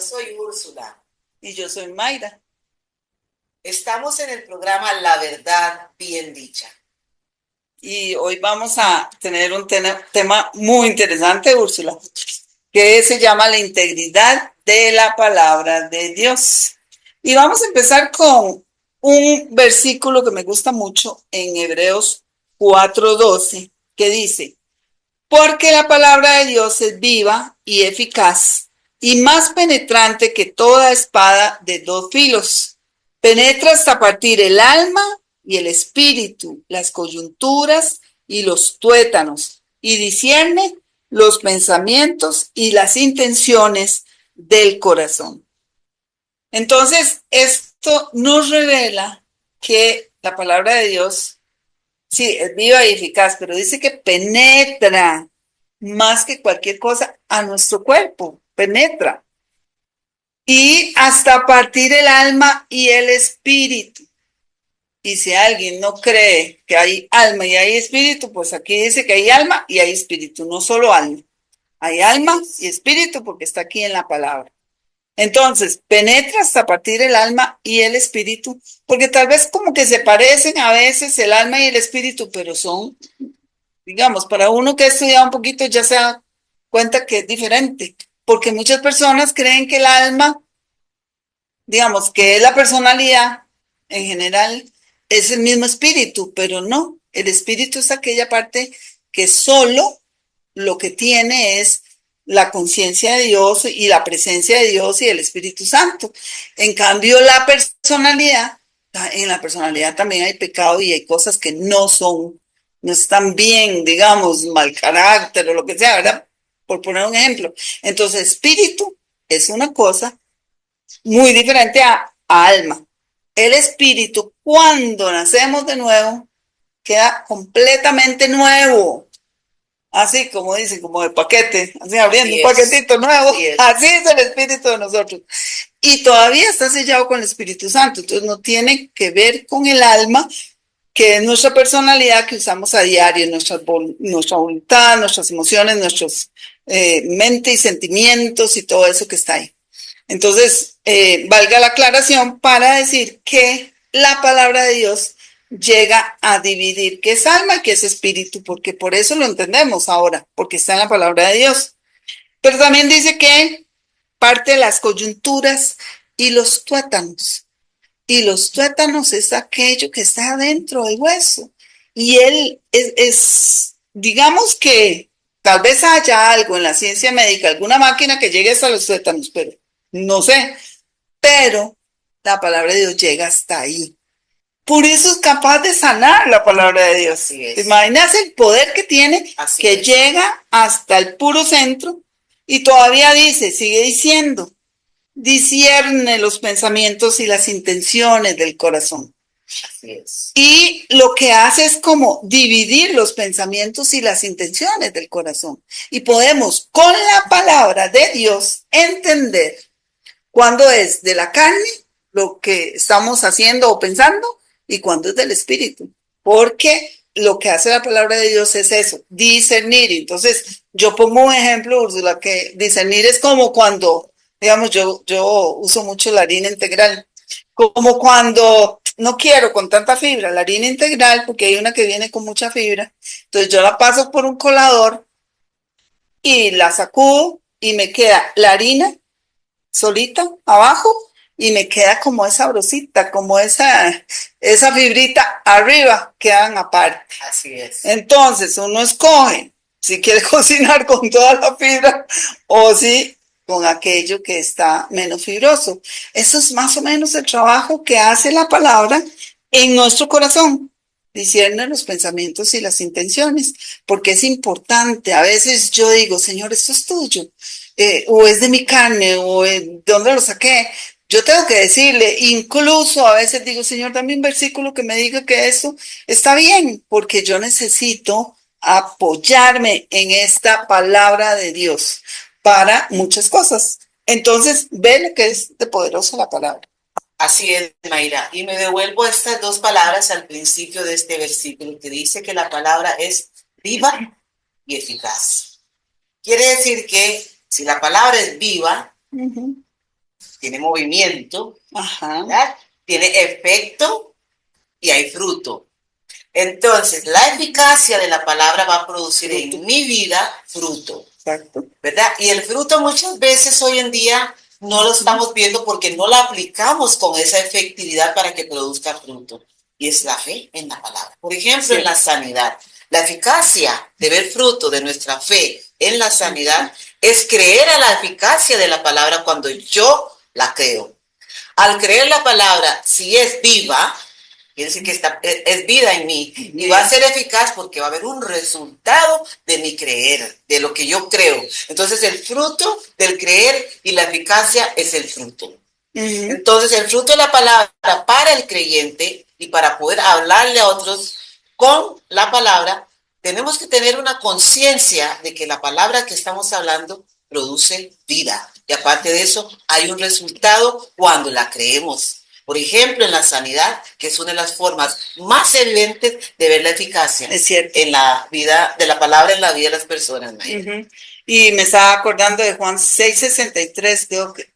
soy Úrsula. Y yo soy Mayra. Estamos en el programa La Verdad Bien Dicha. Y hoy vamos a tener un tema muy interesante, Úrsula, que se llama la integridad de la palabra de Dios. Y vamos a empezar con un versículo que me gusta mucho en Hebreos 4:12, que dice: porque la palabra de Dios es viva y eficaz y más penetrante que toda espada de dos filos. Penetra hasta partir el alma y el espíritu, las coyunturas y los tuétanos, y discierne los pensamientos y las intenciones del corazón. Entonces, esto nos revela que la palabra de Dios, sí, es viva y eficaz, pero dice que penetra más que cualquier cosa a nuestro cuerpo, penetra. Y hasta partir el alma y el espíritu. Y si alguien no cree que hay alma y hay espíritu, pues aquí dice que hay alma y hay espíritu, no solo alma. Hay alma y espíritu porque está aquí en la palabra. Entonces, penetra hasta partir el alma y el espíritu, porque tal vez como que se parecen a veces el alma y el espíritu, pero son, digamos, para uno que ha estudiado un poquito ya se da cuenta que es diferente, porque muchas personas creen que el alma, digamos, que es la personalidad en general, es el mismo espíritu, pero no, el espíritu es aquella parte que solo lo que tiene es la conciencia de Dios y la presencia de Dios y el Espíritu Santo. En cambio, la personalidad, en la personalidad también hay pecado y hay cosas que no están bien, digamos, mal carácter o lo que sea, ¿verdad? Por poner un ejemplo. Entonces, espíritu es una cosa muy diferente a alma. El espíritu, cuando nacemos de nuevo, queda completamente nuevo. Así como dicen, como de paquete, así abriendo un paquetito nuevo. Así es el espíritu de nosotros. Y todavía está sellado con el Espíritu Santo. Entonces no tiene que ver con el alma, que es nuestra personalidad que usamos a diario, nuestra voluntad, nuestras emociones, nuestros mente y sentimientos y todo eso que está ahí. Entonces, valga la aclaración para decir que la palabra de Dios llega a dividir qué es alma y qué es espíritu, porque por eso lo entendemos ahora, porque está en la palabra de Dios. Pero también dice que parte de las coyunturas y los tuétanos. Y los tuétanos es aquello que está adentro del hueso. Y él digamos que tal vez haya algo en la ciencia médica, alguna máquina que llegue hasta los tuétanos, pero no sé. Pero la palabra de Dios llega hasta ahí. Por eso es capaz de sanar la palabra de Dios. ¿Te imaginas el poder que tiene? Que llega hasta el puro centro y todavía dice, sigue diciendo, discierne los pensamientos y las intenciones del corazón. Así es. Y lo que hace es como dividir los pensamientos y las intenciones del corazón. Y podemos, con la palabra de Dios, entender cuándo es de la carne lo que estamos haciendo o pensando y cuándo es del espíritu. Porque lo que hace la palabra de Dios es eso, discernir. Entonces, yo pongo un ejemplo, Úrsula, que discernir es como cuando, digamos, yo uso mucho la harina integral, como cuando no quiero con tanta fibra la harina integral, porque hay una que viene con mucha fibra, entonces yo la paso por un colador y la sacudo y me queda la harina solita abajo y me queda como esa brosita, como esa fibrita arriba, quedan aparte. Así es. Entonces uno escoge si quiere cocinar con toda la fibra o si con aquello que está menos fibroso. Eso es más o menos el trabajo que hace la palabra en nuestro corazón. Discierne los pensamientos y las intenciones, porque es importante. A veces yo digo, Señor, esto es tuyo, o es de mi carne, ¿de dónde lo saqué? Yo tengo que decirle, incluso a veces digo, Señor, dame un versículo que me diga que esto está bien, porque yo necesito apoyarme en esta palabra de Dios para muchas cosas. Entonces, ve lo que es de poderosa la palabra. Así es, Mayra. Y me devuelvo estas dos palabras al principio de este versículo que dice que la palabra es viva y eficaz. Quiere decir que si la palabra es viva, tiene movimiento, Ajá. ¿verdad? Tiene efecto y hay fruto. Entonces, la eficacia de la palabra va a producir Fruto. en mi vida fruto, Exacto. ¿verdad? Y el fruto muchas veces hoy en día no lo estamos viendo porque no la aplicamos con esa efectividad para que produzca fruto. Y es la fe en la palabra. Por ejemplo, en la sanidad. La eficacia de ver fruto de nuestra fe en la sanidad es creer a la eficacia de la palabra cuando yo la creo. Al creer la palabra, si es viva, quiere decir que es vida en mí y va a ser eficaz porque va a haber un resultado de mi creer, de lo que yo creo. Entonces el fruto del creer y la eficacia es el fruto. Entonces el fruto de la palabra para el creyente y para poder hablarle a otros con la palabra, tenemos que tener una conciencia de que la palabra que estamos hablando produce vida. Y aparte de eso, hay un resultado cuando la creemos. Por ejemplo, en la sanidad, que es una de las formas más evidentes de ver la eficacia en la vida de la palabra en la vida de las personas. Y me estaba acordando de Juan 6:63,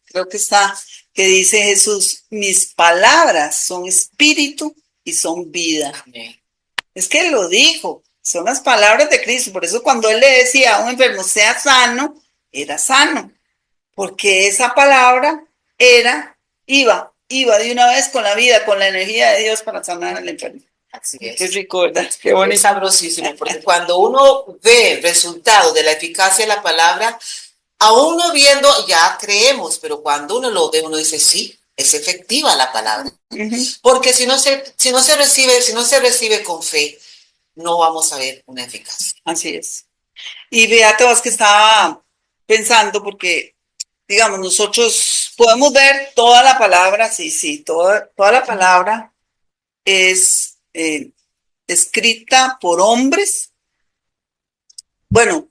creo que está, que dice Jesús, mis palabras son espíritu y son vida. Amén. Es que él lo dijo, son las palabras de Cristo. Por eso cuando él le decía a un enfermo, sea sano, era sano. Porque esa palabra iba de una vez con la vida, con la energía de Dios para sanar al enfermo. Así es. Qué rico, ¿verdad? Qué bonito. Es sabrosísimo, porque cuando uno ve el resultado de la eficacia de la palabra, aún no viendo, ya creemos, pero cuando uno lo ve, uno dice, sí, es efectiva la palabra. Porque si no se recibe con fe, no vamos a ver una eficacia. Así es. Y fíjate vos que estaba pensando, porque, digamos, nosotros podemos ver toda la palabra, sí, toda la palabra es escrita por hombres, bueno,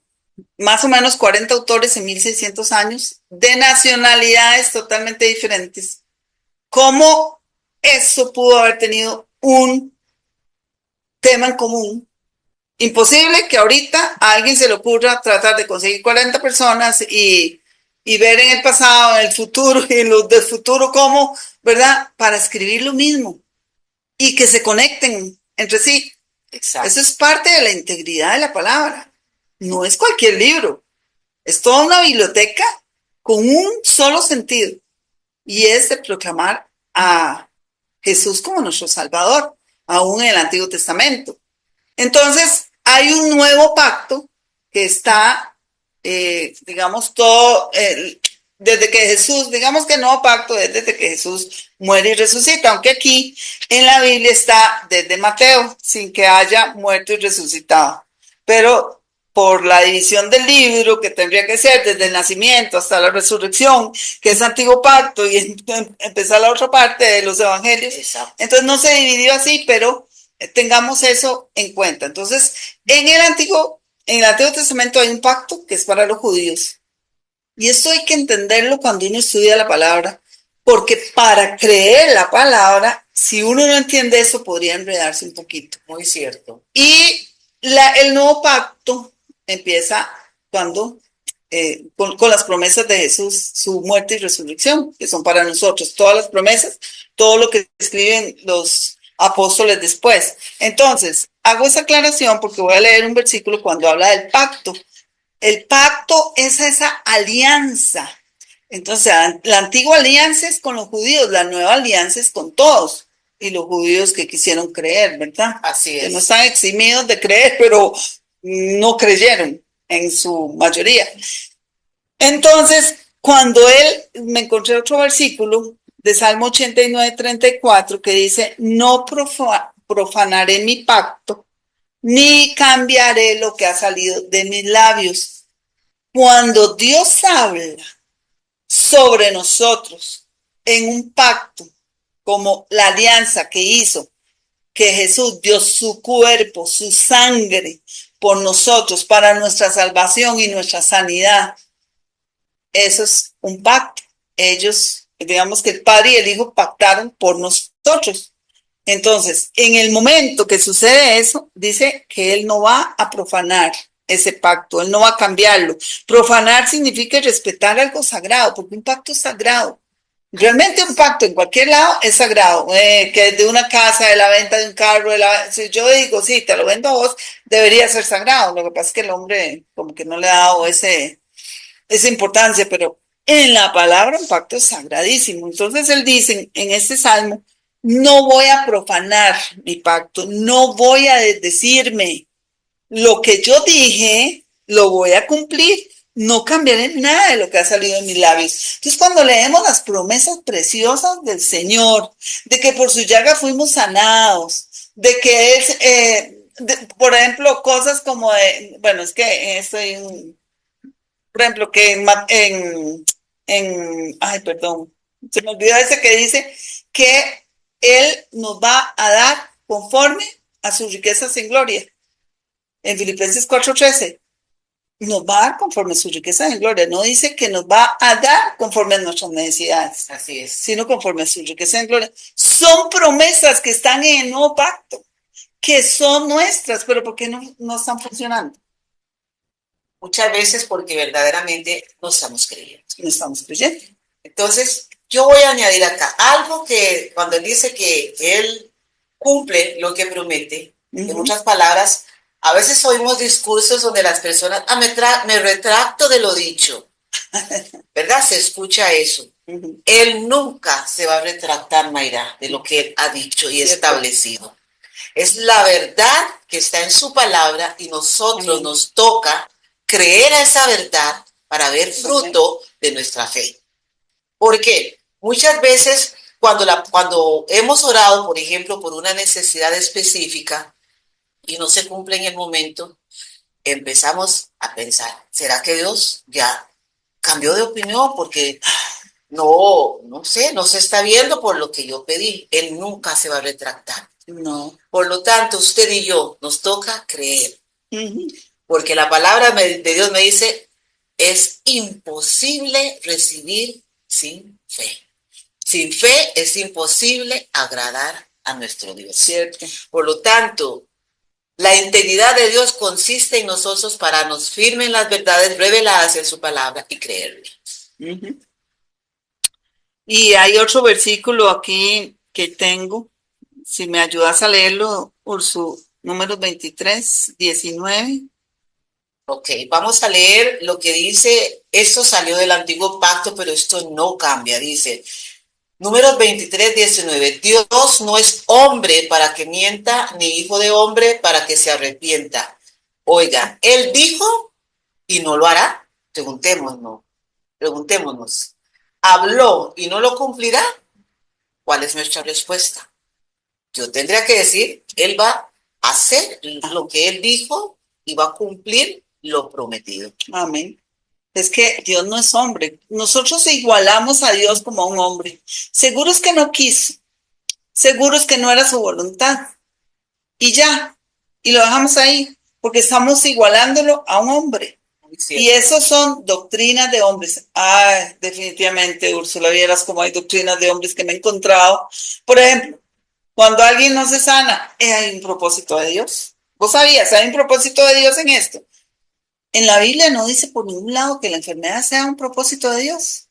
más o menos 40 autores en 1600 años, de nacionalidades totalmente diferentes. ¿Cómo eso pudo haber tenido un tema en común? Imposible que ahorita a alguien se le ocurra tratar de conseguir 40 personas y ver en el pasado, en el futuro y en los del futuro cómo, ¿verdad? Para escribir lo mismo y que se conecten entre sí. Exacto. Eso es parte de la integridad de la palabra. No es cualquier libro. Es toda una biblioteca con un solo sentido y es de proclamar a Jesús como nuestro Salvador, aún en el Antiguo Testamento. Entonces, hay un nuevo pacto que está, digamos, todo, desde que Jesús, digamos que el nuevo pacto es desde que Jesús muere y resucita, aunque aquí en la Biblia está desde Mateo, sin que haya muerto y resucitado. Pero por la división del libro, que tendría que ser desde el nacimiento hasta la resurrección, que es antiguo pacto, y empezar la otra parte de los evangelios. Exacto. Entonces no se dividió así, pero tengamos eso en cuenta. Entonces, en el Antiguo Testamento hay un pacto que es para los judíos. Y esto hay que entenderlo cuando uno estudia la palabra, porque para creer la palabra, si uno no entiende eso, podría enredarse un poquito. Muy cierto. Y el nuevo pacto empieza cuando, con las promesas de Jesús, su muerte y resurrección, que son para nosotros, todas las promesas, todo lo que escriben los apóstoles después. Entonces, hago esa aclaración porque voy a leer un versículo cuando habla del pacto. El pacto es esa alianza. Entonces, la antigua alianza es con los judíos, la nueva alianza es con todos. Y los judíos que quisieron creer, ¿verdad? Así es. Que no están eximidos de creer, pero no creyeron en su mayoría. Entonces, cuando me encontré otro versículo de Salmo 89:34 que dice, no profanaré mi pacto, ni cambiaré lo que ha salido de mis labios. Cuando Dios habla sobre nosotros en un pacto, como la alianza que hizo, que Jesús dio su cuerpo, su sangre por nosotros, para nuestra salvación y nuestra sanidad, eso es un pacto. Ellos, digamos que el Padre y el Hijo pactaron por nosotros. Entonces, en el momento que sucede eso, dice que Él no va a profanar ese pacto, Él no va a cambiarlo. Profanar significa respetar algo sagrado, porque un pacto es sagrado. Realmente un pacto en cualquier lado es sagrado, que de una casa, de la venta de un carro, si yo digo, sí, te lo vendo a vos, debería ser sagrado. Lo que pasa es que el hombre como que no le ha dado esa importancia, pero en la palabra un pacto es sagradísimo. Entonces él dice en este salmo, no voy a profanar mi pacto, no voy a decirme lo que yo dije, lo voy a cumplir. No cambiaré nada de lo que ha salido de mis labios. Entonces, cuando leemos las promesas preciosas del Señor, de que por su llaga fuimos sanados, de que es, por ejemplo, cosas como bueno, es que estoy, por ejemplo, que ay, perdón, se me olvidó ese que dice que Él nos va a dar conforme a sus riquezas en gloria. En Filipenses 4:13 nos va a dar conforme a sus riquezas en gloria. No dice que nos va a dar conforme a nuestras necesidades. Así es. Sino conforme a sus riquezas en gloria. Son promesas que están en el nuevo pacto, que son nuestras, pero ¿por qué no están funcionando? Muchas veces porque verdaderamente no estamos creyendo. No estamos creyendo. Entonces, yo voy a añadir acá algo que cuando él dice que él cumple lo que promete, en muchas palabras, a veces oímos discursos donde las personas, me retracto de lo dicho, ¿verdad? Se escucha eso. Él nunca se va a retractar, Mayra, de lo que él ha dicho y establecido. Es la verdad que está en su palabra y nosotros nos toca creer a esa verdad para ver fruto de nuestra fe. ¿Por qué? Muchas veces cuando hemos orado, por ejemplo, por una necesidad específica y no se cumple en el momento, empezamos a pensar, ¿será que Dios ya cambió de opinión? Porque no sé, no se está viendo por lo que yo pedí. Él nunca se va a retractar. No. Por lo tanto, usted y yo nos toca creer. Porque la palabra de Dios me dice, es imposible recibir sin fe. Sin fe es imposible agradar a nuestro Dios. Cierto. Por lo tanto, la integridad de Dios consiste en nosotros pararnos firmes en las verdades reveladas en su palabra y creerle. Y hay otro versículo aquí que tengo, si me ayudas a leerlo, Ursu, números 23, 19. Ok, vamos a leer lo que dice, esto salió del antiguo pacto, pero esto no cambia, dice, Números 23, 19, Dios no es hombre para que mienta, ni hijo de hombre para que se arrepienta. Oiga, Él dijo y no lo hará. Preguntémonos. ¿Habló y no lo cumplirá? ¿Cuál es nuestra respuesta? Yo tendría que decir, Él va a hacer lo que Él dijo y va a cumplir lo prometido. Amén. Es que Dios no es hombre. Nosotros igualamos a Dios como a un hombre. Seguro es que no quiso. Seguro es que no era su voluntad. Y ya. Y lo dejamos ahí. Porque estamos igualándolo a un hombre. Y eso son doctrinas de hombres. Ay, definitivamente, Úrsula, vieras cómo hay doctrinas de hombres que me he encontrado. Por ejemplo, cuando alguien no se sana, hay un propósito de Dios. ¿Vos sabías? Hay un propósito de Dios en esto. En la Biblia no dice por ningún lado que la enfermedad sea un propósito de Dios.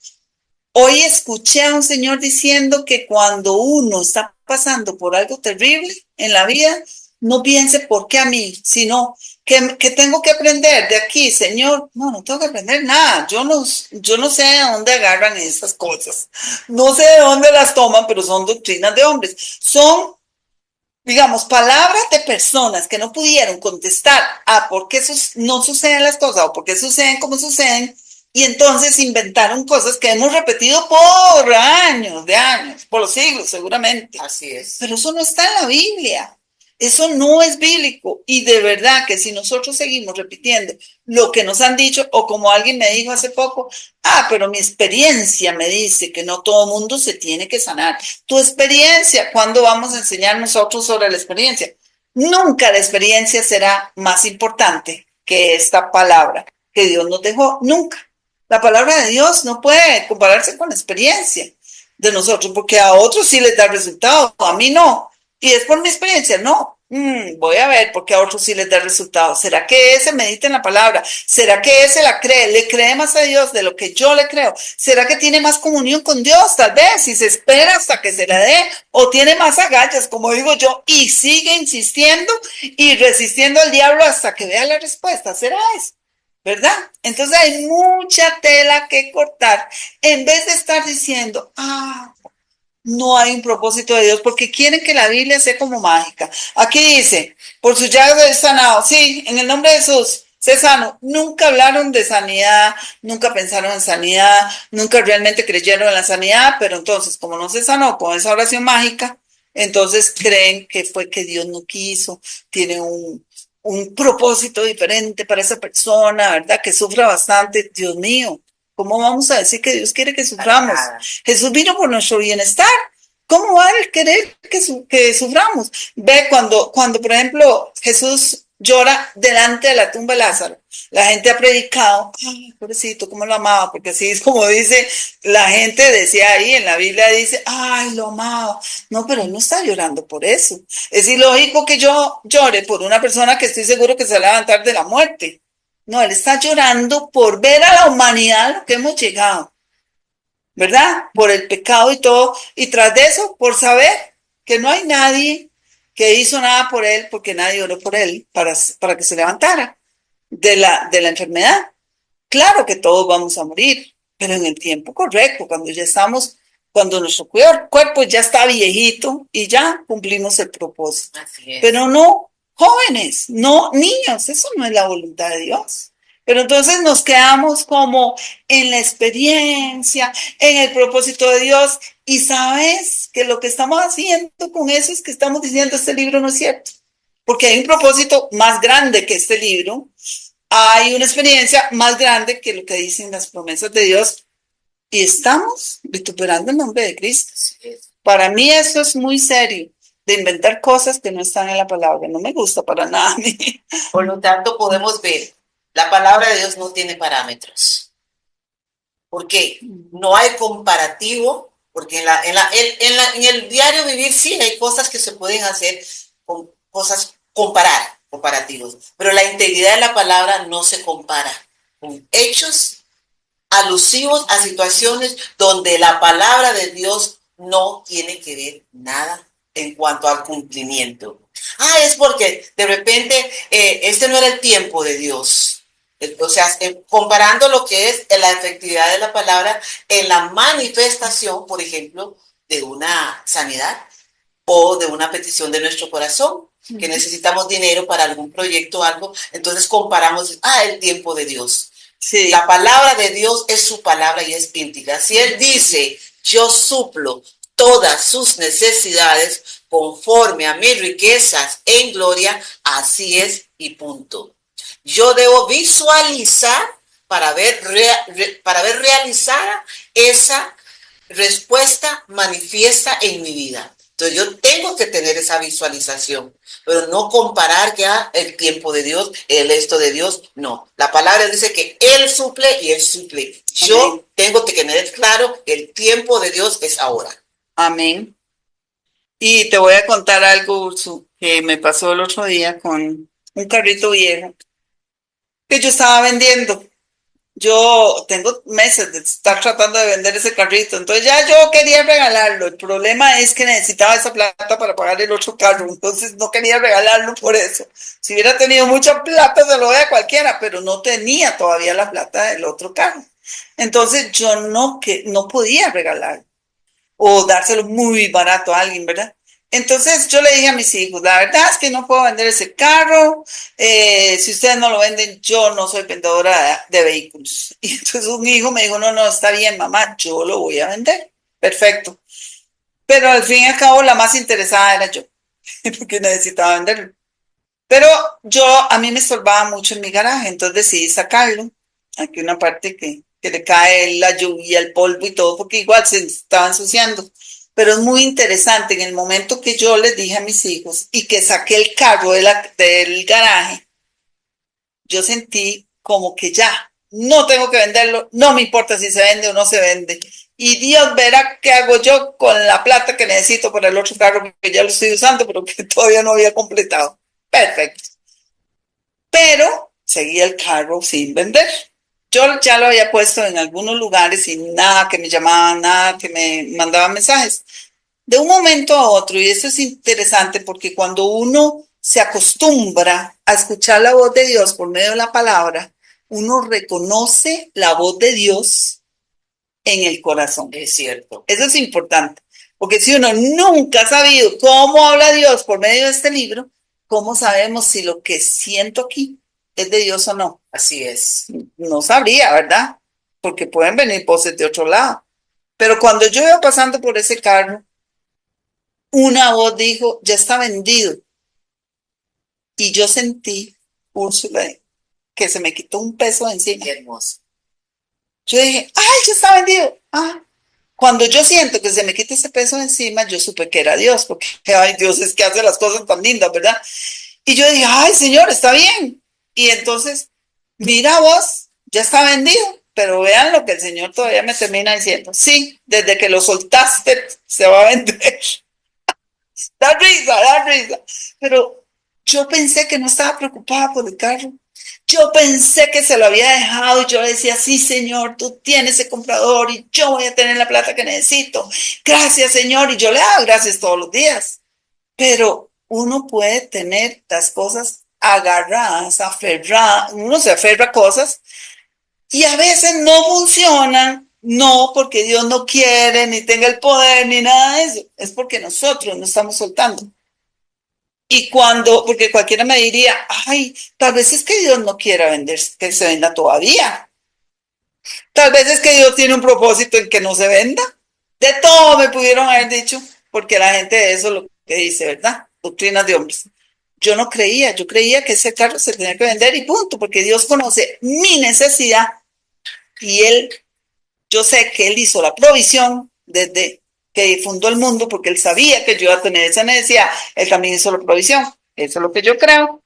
Hoy escuché a un señor diciendo que cuando uno está pasando por algo terrible en la vida, no piense por qué a mí, sino que tengo que aprender de aquí, Señor. No tengo que aprender nada. Yo no sé de dónde agarran esas cosas. No sé de dónde las toman, pero son doctrinas de hombres. Son, digamos, palabras de personas que no pudieron contestar a por qué no suceden las cosas o por qué suceden como suceden, y entonces inventaron cosas que hemos repetido por años, por los siglos seguramente. Así es. Pero eso no está en la Biblia. Eso no es bíblico. Y de verdad que si nosotros seguimos repitiendo lo que nos han dicho, o como alguien me dijo hace poco, pero mi experiencia me dice que no todo mundo se tiene que sanar. Tu experiencia, ¿cuándo vamos a enseñar nosotros sobre la experiencia? Nunca la experiencia será más importante que esta palabra que Dios nos dejó. Nunca. La palabra de Dios no puede compararse con la experiencia de nosotros, porque a otros sí les da resultado, a mí no. Y es por mi experiencia, no. Voy a ver porque a otros sí les da resultado. ¿Será que ese medita en la palabra? ¿Será que ese la cree? ¿Le cree más a Dios de lo que yo le creo? ¿Será que tiene más comunión con Dios? Tal vez, si se espera hasta que se la dé, o tiene más agallas, como digo yo, y sigue insistiendo y resistiendo al diablo hasta que vea la respuesta. ¿Será eso? ¿Verdad? Entonces hay mucha tela que cortar en vez de estar diciendo, no hay un propósito de Dios porque quieren que la Biblia sea como mágica. Aquí dice, por su llaga es sanado. Sí, en el nombre de Jesús, sé sano. Nunca hablaron de sanidad, nunca pensaron en sanidad, nunca realmente creyeron en la sanidad, pero entonces, como no se sanó con esa oración mágica, entonces creen que fue que Dios no quiso, tiene un propósito diferente para esa persona, ¿verdad? Que sufra bastante. Dios mío, ¿cómo vamos a decir que Dios quiere que suframos? Jesús vino por nuestro bienestar. ¿Cómo va a querer que suframos? Ve cuando, por ejemplo, Jesús llora delante de la tumba de Lázaro. La gente ha predicado, ay, pobrecito, cómo lo amaba, porque así es como dice, la gente decía ahí en la Biblia, dice, ay, lo amaba. No, pero él no está llorando por eso. Es ilógico que yo llore por una persona que estoy seguro que se va a levantar de la muerte. No, él está llorando por ver a la humanidad a lo que hemos llegado, ¿verdad? Por el pecado y todo. Y tras de eso, por saber que no hay nadie que hizo nada por él, porque nadie oró por él para que se levantara de la enfermedad. Claro que todos vamos a morir, pero en el tiempo correcto, cuando nuestro cuerpo ya está viejito y ya cumplimos el propósito. Así es. Pero no jóvenes, no niños, eso no es la voluntad de Dios. Pero entonces nos quedamos como en la experiencia, en el propósito de Dios, y sabes que lo que estamos haciendo con eso es que estamos diciendo este libro no es cierto, porque hay un propósito más grande que este libro, hay una experiencia más grande que lo que dicen las promesas de Dios, y estamos vituperando el nombre de Cristo. Para mí eso es muy serio, de inventar cosas que no están en la palabra. No me gusta para nada a mí. Por lo tanto, podemos ver, la palabra de Dios no tiene parámetros. ¿Por qué? No hay comparativo, porque en el diario vivir sí hay cosas que se pueden hacer con cosas comparativos, pero la integridad de la palabra no se compara con hechos alusivos a situaciones donde la palabra de Dios no tiene que ver nada en cuanto al cumplimiento. Es porque de repente este no era el tiempo de Dios. O sea, comparando lo que es la efectividad de la palabra en la manifestación, por ejemplo, de una sanidad o de una petición de nuestro corazón, que necesitamos dinero para algún proyecto o algo, entonces comparamos, el tiempo de Dios. Sí. La palabra de Dios es su palabra y es íntegra. Si Él dice, yo suplo todas sus necesidades conforme a mis riquezas en gloria, así es y punto. Yo debo visualizar para ver realizada esa respuesta manifiesta en mi vida. Entonces yo tengo que tener esa visualización, pero no comparar que el tiempo de Dios, el esto de Dios, no. La palabra dice que Él suple y Él suple. Yo tengo que tener claro que el tiempo de Dios es ahora. Amén. Y te voy a contar algo, Ursu, que me pasó el otro día con un carrito viejo que yo estaba vendiendo. Yo tengo meses de estar tratando de vender ese carrito, entonces ya yo quería regalarlo. El problema es que necesitaba esa plata para pagar el otro carro, entonces no quería regalarlo por eso. Si hubiera tenido mucha plata se lo doy a cualquiera, pero no tenía todavía la plata del otro carro. Entonces yo no podía regalarlo o dárselo muy barato a alguien, ¿verdad? Entonces yo le dije a mis hijos, la verdad es que no puedo vender ese carro, si ustedes no lo venden, yo no soy vendedora de vehículos. Y entonces un hijo me dijo, no, está bien, mamá, yo lo voy a vender. Perfecto. Pero al fin y al cabo la más interesada era yo, porque necesitaba venderlo. Pero a mí me estorbaba mucho en mi garaje, entonces decidí sacarlo. Aquí una parte que le cae la lluvia, el polvo y todo, porque igual se estaba ensuciando. Pero es muy interesante, en el momento que yo les dije a mis hijos y que saqué el carro del garaje, yo sentí como que ya no tengo que venderlo, no me importa si se vende o no se vende. Y Dios verá qué hago yo con la plata que necesito para el otro carro que ya lo estoy usando, pero que todavía no había completado. Perfecto. Pero seguía el carro sin vender. Yo ya lo había puesto en algunos lugares y nada que me llamaban, nada que me mandaban mensajes. De un momento a otro, y eso es interesante porque cuando uno se acostumbra a escuchar la voz de Dios por medio de la palabra, uno reconoce la voz de Dios en el corazón. Es cierto. Eso es importante, porque si uno nunca ha sabido cómo habla Dios por medio de este libro, ¿cómo sabemos si lo que siento aquí es de Dios o no? Así es. No sabría, ¿verdad? Porque pueden venir voces de otro lado. Pero cuando yo iba pasando por ese carro, una voz dijo, ya está vendido. Y yo sentí, Úrsula, que se me quitó un peso de encima. Qué hermoso. Yo dije, ay, ya está vendido. Ah. Cuando yo siento que se me quita ese peso de encima, yo supe que era Dios, porque, ay, Dios es que hace las cosas tan lindas, ¿verdad? Y yo dije, ay, Señor, está bien. Y entonces, mira vos, ya está vendido. Pero vean lo que el Señor todavía me termina diciendo. Sí, desde que lo soltaste, se va a vender. Da risa, da risa. Pero yo pensé que no estaba preocupada por el carro. Yo pensé que se lo había dejado y yo decía, sí, Señor, tú tienes ese comprador y yo voy a tener la plata que necesito. Gracias, Señor. Y yo le hago gracias todos los días. Pero uno puede tener las cosas agarradas, aferradas. Uno se aferra a cosas y a veces no funcionan. No porque Dios no quiere, ni tenga el poder, ni nada de eso. Es porque nosotros no estamos soltando. Y porque cualquiera me diría, ay, tal vez es que Dios no quiera vender, que se venda todavía. Tal vez es que Dios tiene un propósito en que no se venda. De todo me pudieron haber dicho, porque la gente de eso es lo que dice, ¿verdad? Doctrinas de hombres. Yo no creía, yo creía que ese carro se tenía que vender y punto, porque Dios conoce mi necesidad y yo sé que Él hizo la provisión desde que fundó el mundo, porque Él sabía que yo iba a tener esa necesidad, Él también hizo la provisión. Eso es lo que yo creo.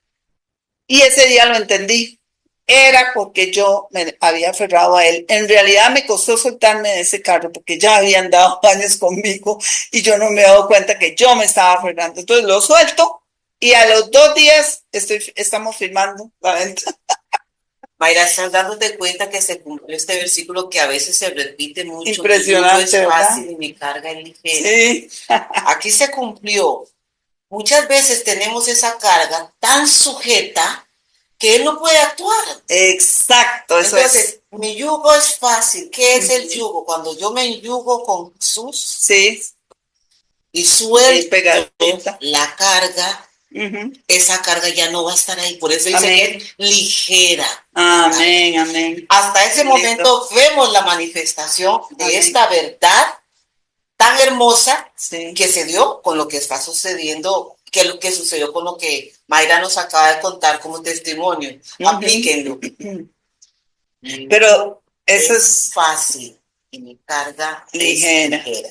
Y ese día lo entendí. Era porque yo me había aferrado a Él. En realidad me costó soltarme de ese carro porque ya habían dado años conmigo y yo no me he dado cuenta que yo me estaba aferrando. Entonces lo suelto y a los 2 días estamos firmando la venta. Mayra, estás dándote cuenta que se cumplió este versículo que a veces se repite mucho. Impresionante, es fácil ¿verdad? y mi carga es ligera. Sí. Aquí se cumplió. Muchas veces tenemos esa carga tan sujeta que Él no puede actuar. Exacto, eso Entonces, es. mi yugo es fácil. ¿Qué es el yugo? Cuando yo me yugo con Jesús Sí. y suelto Pegadita. la carga, esa carga ya no va a estar ahí. Por eso dice que es ligera. Amén, amén. Hasta ese momento vemos la manifestación de esta verdad tan hermosa que se dio con lo que está sucediendo, que lo que sucedió con lo que Mayra nos acaba de contar como testimonio. Aplíquenlo. Pero eso es fácil y mi carga ligera. es ligera.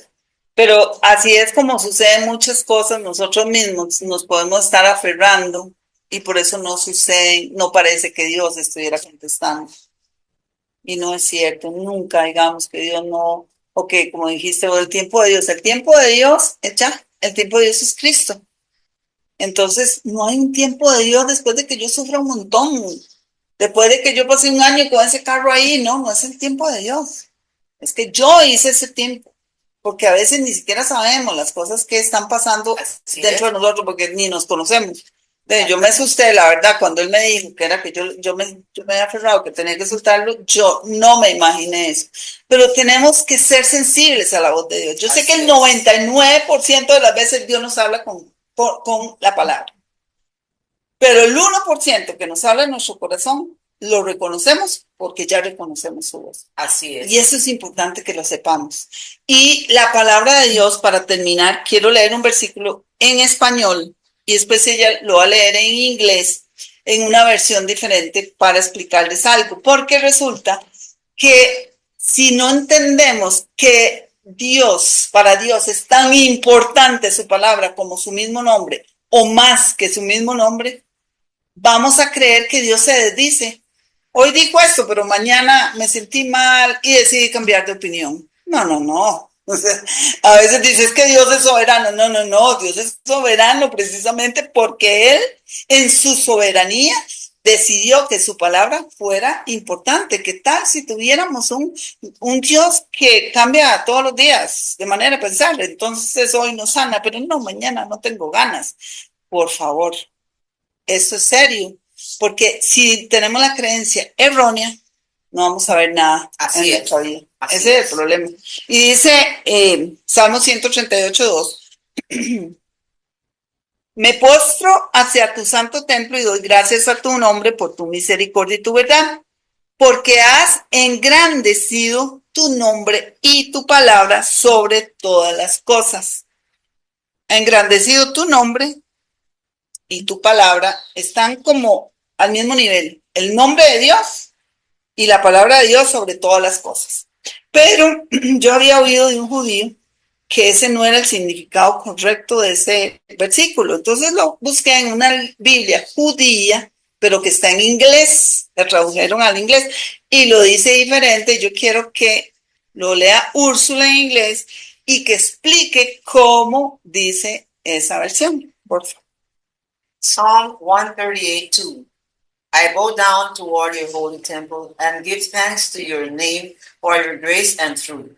Pero así es como suceden muchas cosas, nosotros mismos nos podemos estar aferrando y por eso no suceden, no parece que Dios estuviera contestando. Y no es cierto, nunca digamos que Dios no, o que como dijiste, el tiempo de Dios es ya, el tiempo de Dios es Cristo. Entonces, no hay un tiempo de Dios después de que yo sufra un montón, después de que yo pasé un año con ese carro ahí, no es el tiempo de Dios. Es que yo hice ese tiempo. Porque a veces ni siquiera sabemos las cosas que están pasando dentro de nosotros, porque ni nos conocemos. Yo me asusté, la verdad, cuando él me dijo que era que yo me había aferrado, que tenía que soltarlo, yo no me imaginé eso. Pero tenemos que ser sensibles a la voz de Dios. Yo sé que el 99% de las veces Dios nos habla con la palabra. Pero el 1% que nos habla en nuestro corazón, lo reconocemos porque ya reconocemos su voz. Así es. Y eso es importante que lo sepamos. Y la palabra de Dios, para terminar, quiero leer un versículo en español y después ella lo va a leer en inglés, en una versión diferente para explicarles algo. Porque resulta que si no entendemos que para Dios es tan importante su palabra como su mismo nombre, o más que su mismo nombre, vamos a creer que Dios se desdice. hoy dijo esto, pero mañana me sentí mal y decidí cambiar de opinión. No, no, no. O sea, a veces dices que Dios es soberano. No, no, no. Dios es soberano precisamente porque Él, en su soberanía, decidió que su palabra fuera importante. ¿Qué tal si tuviéramos un Dios que cambia todos los días de manera de pensar? Entonces hoy nos sana, pero no, mañana no tengo ganas. Por favor, eso es serio. Porque si tenemos la creencia errónea, no vamos a ver nada en nuestra vida. Ese es el problema. Y dice Salmo 138:2. Me postro hacia tu santo templo y doy gracias a tu nombre por tu misericordia y tu verdad, porque has engrandecido tu nombre y tu palabra sobre todas las cosas. Ha engrandecido tu nombre y tu palabra, están como al mismo nivel. El nombre de Dios y la palabra de Dios sobre todas las cosas. Pero yo había oído de un judío que ese no era el significado correcto de ese versículo. Entonces lo busqué en una Biblia judía, pero que está en inglés, la tradujeron al inglés y lo dice diferente. Yo quiero que lo lea Úrsula en inglés y que explique cómo dice esa versión, por favor. Psalm 138:2. I bow down toward your holy temple and give thanks to your name for your grace and truth.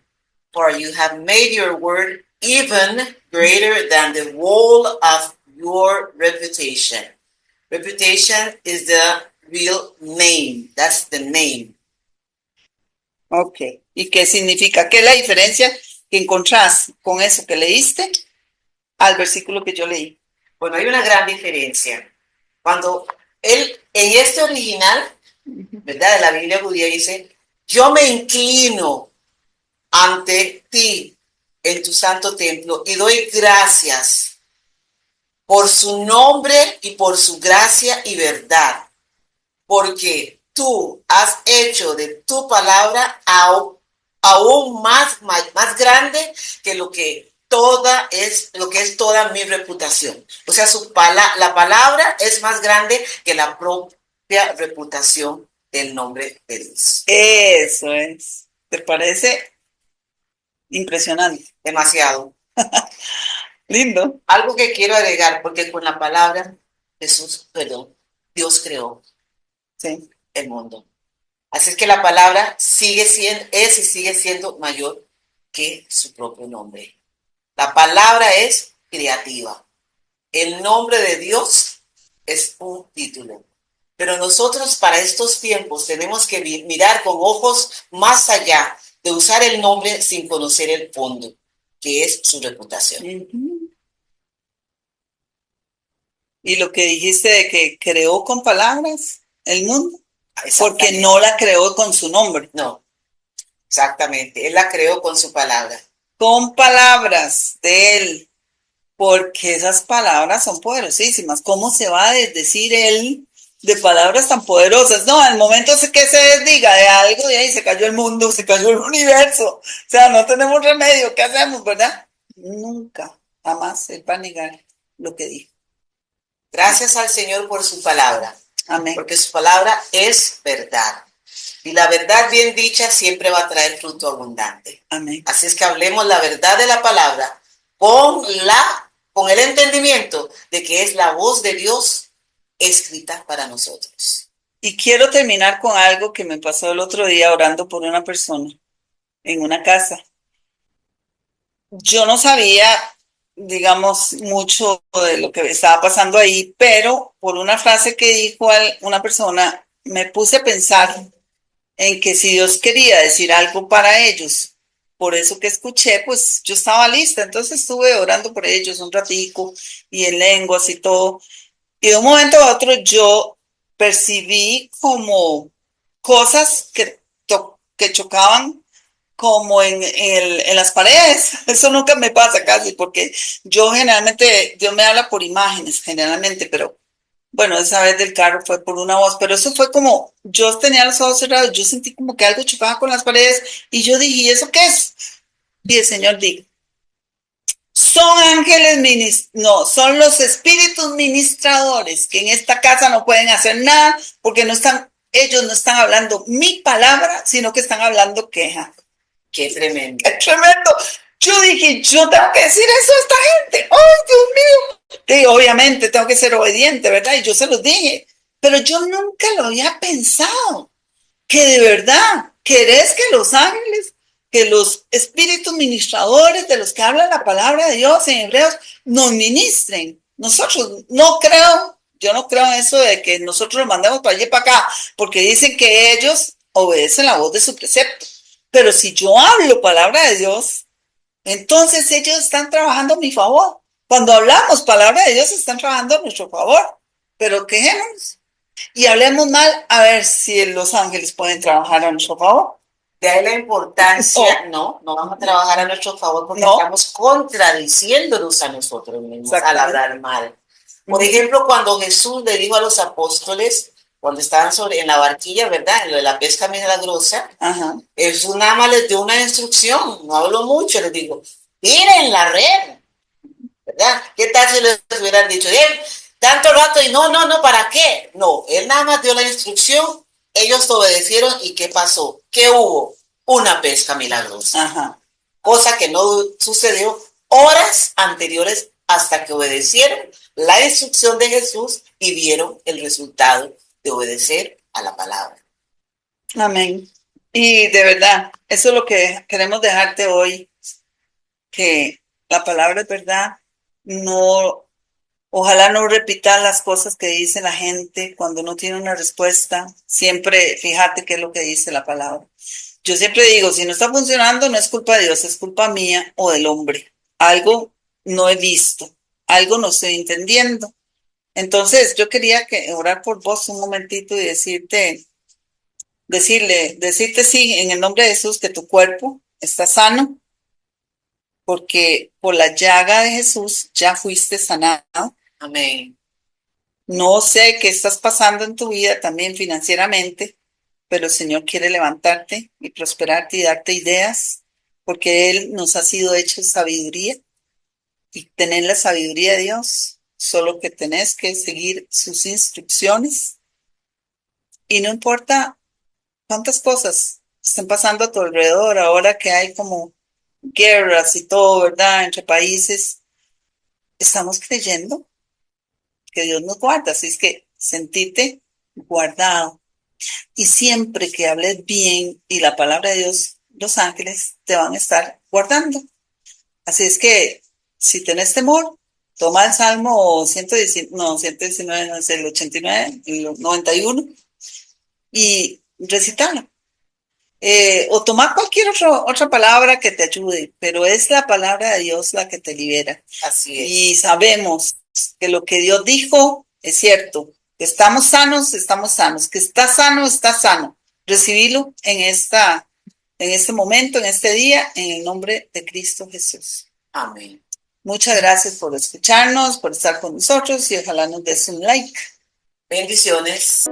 For you have made your word even greater than the wall of your reputation. Reputation is the real name. That's the name. Ok. ¿Y qué significa? ¿Qué es la diferencia que encontrás con eso que leíste al versículo que yo leí? Bueno, hay una gran diferencia. Cuando él, en este original, ¿verdad? De la Biblia judía dice, yo me inclino ante ti en tu santo templo y doy gracias por su nombre y por su gracia y verdad, porque tú has hecho de tu palabra aún más grande que lo que es toda mi reputación. O sea, la palabra es más grande que la propia reputación del nombre de Dios. Eso es. ¿Te parece impresionante? Demasiado. Lindo. Algo que quiero agregar, porque con la palabra Dios creó Sí. el mundo. Así es que la palabra es y sigue siendo mayor que su propio nombre. La palabra es creativa. El nombre de Dios es un título. Pero nosotros para estos tiempos tenemos que mirar con ojos más allá de usar el nombre sin conocer el fondo, que es su reputación. Y lo que dijiste de que creó con palabras el mundo, porque no la creó con su nombre. No, exactamente. Él la creó con su palabra. Con palabras de él, porque esas palabras son poderosísimas. ¿Cómo se va a desdecir él de palabras tan poderosas? No, al momento que se desdiga de algo, y ahí se cayó el mundo, se cayó el universo. O sea, no tenemos remedio. ¿Qué hacemos, verdad? Nunca, jamás él va a negar lo que dijo. Gracias al Señor por su palabra. Amén. Porque su palabra es verdad. Y la verdad bien dicha siempre va a traer fruto abundante. Amén. Así es que hablemos la verdad de la palabra con el entendimiento de que es la voz de Dios escrita para nosotros. Y quiero terminar con algo que me pasó el otro día orando por una persona en una casa. Yo no sabía, digamos, mucho de lo que estaba pasando ahí, pero por una frase que dijo una persona, me puse a pensar en que si Dios quería decir algo para ellos, por eso que escuché, pues yo estaba lista. Entonces estuve orando por ellos un ratico y en lenguas y todo. Y de un momento a otro yo percibí como cosas que chocaban como en las paredes. Eso nunca me pasa casi, porque yo generalmente, Dios me habla por imágenes, generalmente, pero bueno, esa vez del carro fue por una voz, pero eso fue como, yo tenía los ojos cerrados, yo sentí como que algo chocaba con las paredes y yo dije, ¿y eso qué es? Y el Señor dijo, son ángeles, no, son los espíritus ministradores que en esta casa no pueden hacer nada porque no están ellos no están hablando mi palabra, sino que están hablando queja. Qué tremendo. ¡Qué tremendo! Yo dije, yo tengo que decir eso a esta gente. ¡Ay, Dios mío! Y obviamente tengo que ser obediente, ¿verdad? Y yo se los dije. Pero yo nunca lo había pensado. Que de verdad querés que los ángeles, que los espíritus ministradores de los que hablan la palabra de Dios en Hebreos nos ministren. Nosotros yo no creo en eso de que nosotros los mandemos para allí y para acá, porque dicen que ellos obedecen la voz de su precepto. Pero si yo hablo palabra de Dios, entonces ellos están trabajando a mi favor. Cuando hablamos palabra de Dios, están trabajando a nuestro favor. Pero quejémonos y hablemos mal a ver si los ángeles pueden trabajar a nuestro favor. De ahí la importancia, no vamos a trabajar a nuestro favor porque estamos contradiciéndonos a nosotros mismos al hablar mal. Por ejemplo, cuando Jesús le dijo a los apóstoles, cuando estaban en la barquilla, ¿verdad? En lo de la pesca milagrosa, Jesús nada más les dio una instrucción, no habló mucho, les digo, tiren la red, ¿verdad? ¿Qué tal si les hubieran dicho, tanto rato y no, ¿para qué? No, él nada más dio la instrucción, ellos obedecieron y ¿qué pasó? ¿Qué hubo? Una pesca milagrosa. Cosa que no sucedió horas anteriores hasta que obedecieron la instrucción de Jesús y vieron el resultado de obedecer a la palabra. Amén. Y de verdad, eso es lo que queremos dejarte hoy, que la palabra es verdad. Ojalá no repitas las cosas que dice la gente cuando no tiene una respuesta. Siempre fíjate qué es lo que dice la palabra. Yo siempre digo, si no está funcionando, no es culpa de Dios, es culpa mía o del hombre. Algo no he visto, algo no estoy entendiendo. Entonces, yo quería orar por vos un momentito y decirte sí, en el nombre de Jesús, que tu cuerpo está sano, porque por la llaga de Jesús ya fuiste sanado. Amén. No sé qué estás pasando en tu vida también financieramente, pero el Señor quiere levantarte y prosperarte y darte ideas, porque Él nos ha sido hecho sabiduría y tener la sabiduría de Dios, solo que tenés que seguir sus instrucciones y no importa cuántas cosas estén pasando a tu alrededor, ahora que hay como guerras y todo, ¿verdad? Entre países, estamos creyendo que Dios nos guarda, así es que sentite guardado. Y siempre que hables bien y la palabra de Dios, los ángeles te van a estar guardando. Así es que si tenés temor, toma el Salmo 119, no es el 89, el 91 y recítalo. O tomar cualquier otra palabra que te ayude, pero es la palabra de Dios la que te libera. Así es. Y sabemos que lo que Dios dijo es cierto. Que estamos sanos, que está sano. Recibilo en este momento, en este día, en el nombre de Cristo Jesús. Amén. Muchas gracias por escucharnos, por estar con nosotros y ojalá nos des un like. Bendiciones.